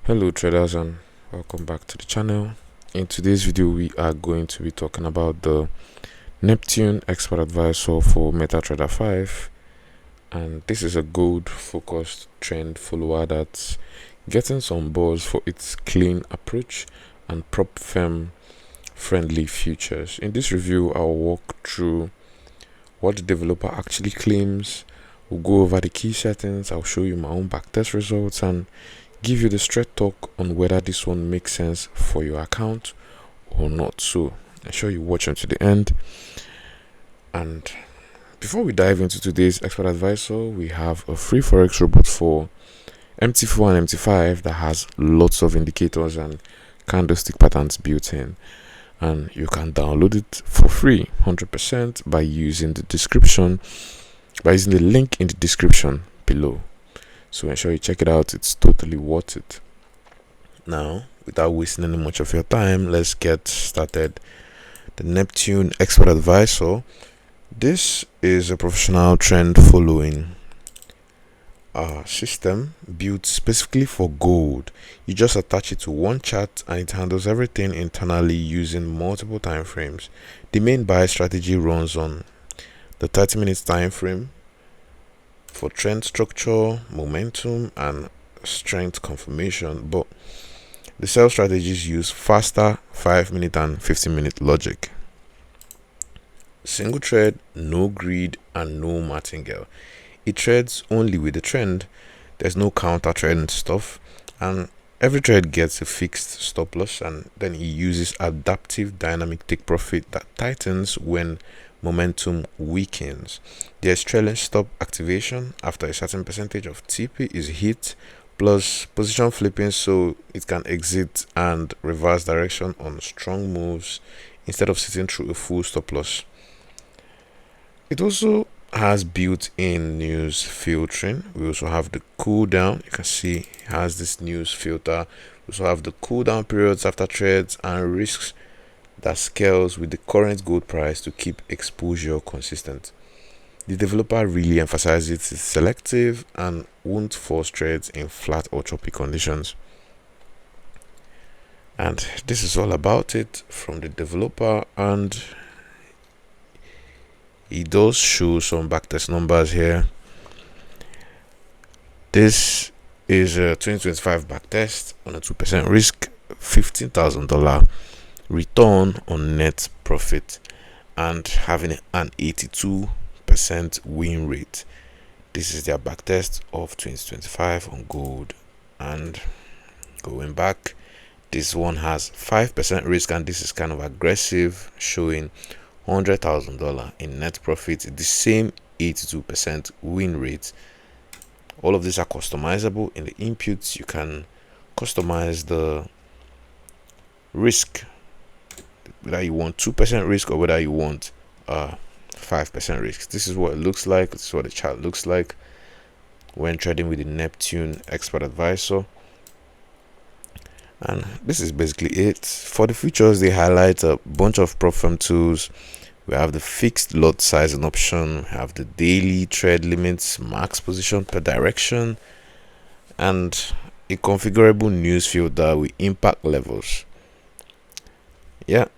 Hello traders, and welcome back to the channel. In today's video we are going to be talking about the Neptune expert advisor for MetaTrader 5, and this is a gold focused trend follower that's getting some buzz for its clean approach and prop firm friendly features. In this review I'll walk through what the developer actually claims. We'll go over the key settings, I'll show you my own backtest results, and give you the straight talk on whether this one makes sense for your account or not. So ensure you watch until the end. And before we dive into today's expert advisor, we have a free Forex robot for MT4 and MT5 that has lots of indicators and candlestick patterns built in, and you can download it for free 100% by using the link in the description below. So ensure you check it out, it's totally worth it. Now, without wasting any much of your time, let's get started. The Neptune expert advisor. This is a professional trend following system built specifically for gold. You just attach it to one chart and it handles everything internally using multiple time frames. The main buy strategy runs on the 30-minute time frame for trend structure, momentum, and strength confirmation, but the sell strategies use faster 5-minute and 15-minute logic. Single trade, no greed, and no martingale. It trades only with the trend. There's no counter trend stuff, and every trade gets a fixed stop loss, and then he uses adaptive dynamic take profit that tightens when momentum weakens. There's trailing stop activation after a certain percentage of TP is hit, plus position flipping so it can exit and reverse direction on strong moves instead of sitting through a full stop loss. It also has built-in news filtering. We also have the cool down. You can see it has this news filter. We also have the cool down periods after trades and risks that scales with the current gold price to keep exposure consistent. The developer really emphasizes it's selective and won't force trades in flat or choppy conditions. And this is all about it from the developer, and he does show some backtest numbers here. This is a 2025 backtest on a 2% risk, $15,000 return on net profit, and having an 82% win rate. This is their backtest of 2025 on gold. And going back, this one has 5% risk, and this is kind of aggressive, showing $100,000 in net profit, the same 82% win rate. All of these are customizable. In the inputs you can customize the risk, whether you want 2% risk or whether you want 5% risk. This is what it looks like. This is what the chart looks like when trading with the Neptune expert advisor. And this is basically it. For the features, they highlight a bunch of prop firm tools. We have the fixed lot size and option. We have the daily trade limits, max position per direction, and a configurable news filter with impact levels. Yeah.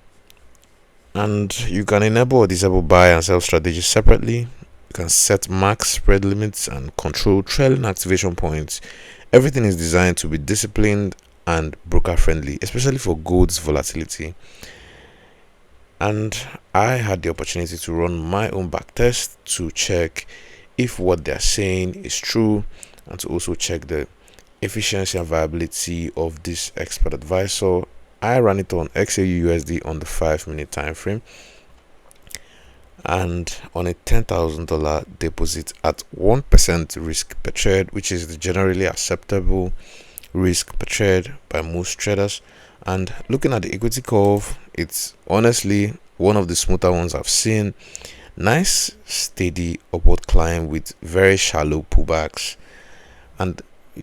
And you can enable or disable buy and sell strategies separately. You can set max spread limits and control trailing activation points. Everything is designed to be disciplined and broker friendly, especially for gold's volatility. And I had the opportunity to run my own backtest to check if what they're saying is true, and to also check the efficiency and viability of this expert advisor. I ran it on XAUUSD on the 5-minute time frame and on a $10,000 deposit at 1% risk per trade, which is the generally acceptable risk per trade by most traders. And looking at the equity curve, it's honestly one of the smoother ones I've seen. Nice steady upward climb with very shallow pullbacks, and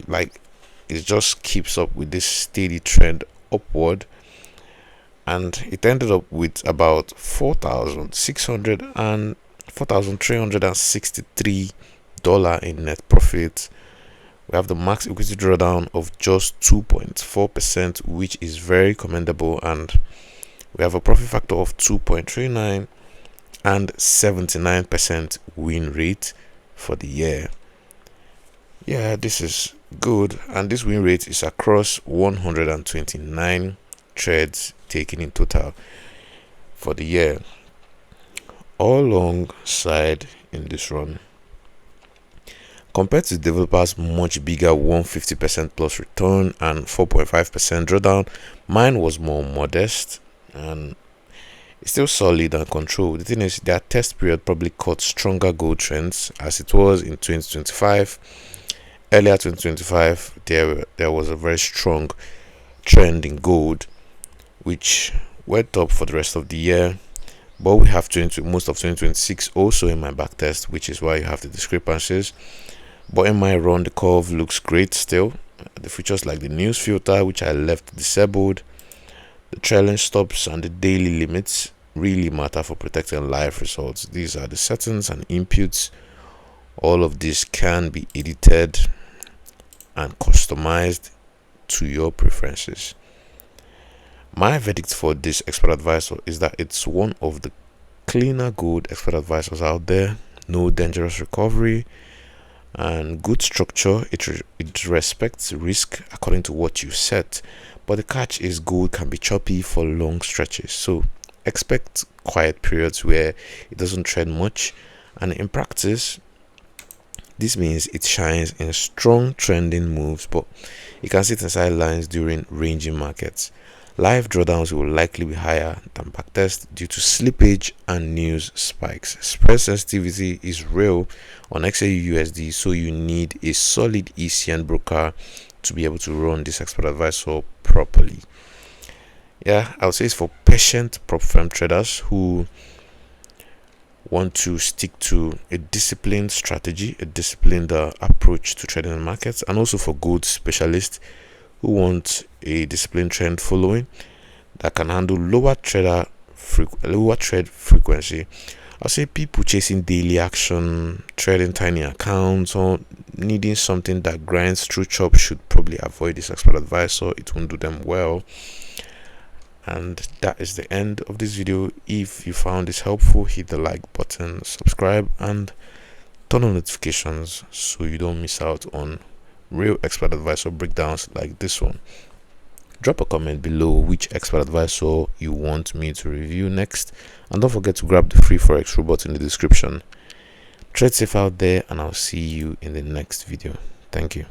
like it just keeps up with this steady trend upward, and it ended up with about $4,363 in net profit We have the max equity drawdown of just 2.4%, which is very commendable, and we have a profit factor of 2.39 and 79% win rate for the year. Yeah, this is good, and this win rate is across 129 trades taken in total for the year. All alongside in this run, compared to developers' much bigger 150% plus return and 4.5% drawdown, mine was more modest and it's still solid and controlled. The thing is, their test period probably caught stronger gold trends as it was in 2025. Earlier 2025, there was a very strong trend in gold, which went up for the rest of the year. But we have most of 2026 also in my backtest, which is why you have the discrepancies. But in my run, the curve looks great still. The features like the news filter, which I left disabled, the trailing stops and the daily limits really matter for protecting live results. These are the settings and inputs. All of this can be edited and customized to your preferences. My verdict for this expert advisor is that it's one of the cleaner gold expert advisors out there. No dangerous recovery and good structure. It respects risk according to what you set, but the catch is gold can be choppy for long stretches, so expect quiet periods where it doesn't trend much, and in practice this means it shines in strong trending moves, but it can sit inside lines during ranging markets. Live drawdowns will likely be higher than backtest due to slippage and news spikes. Spread sensitivity is real on XAUUSD, so you need a solid ECN broker to be able to run this expert advisor properly. Yeah, I would say it's for patient prop firm traders who want to stick to a disciplined strategy, a disciplined approach to trading in markets, and also for gold specialists who want a disciplined trend following that can handle lower trade frequency. I'll say people chasing daily action, trading tiny accounts, or needing something that grinds through chop should probably avoid this expert advisor. It won't do them well. And that is the end of this video. If you found this helpful, hit the like button, subscribe, and turn on notifications so you don't miss out on real expert advisor breakdowns like this one. Drop a comment below which expert advisor you want me to review next, and don't forget to grab the free Forex robot in the description. Trade safe out there, and I'll see you in the next video. Thank you.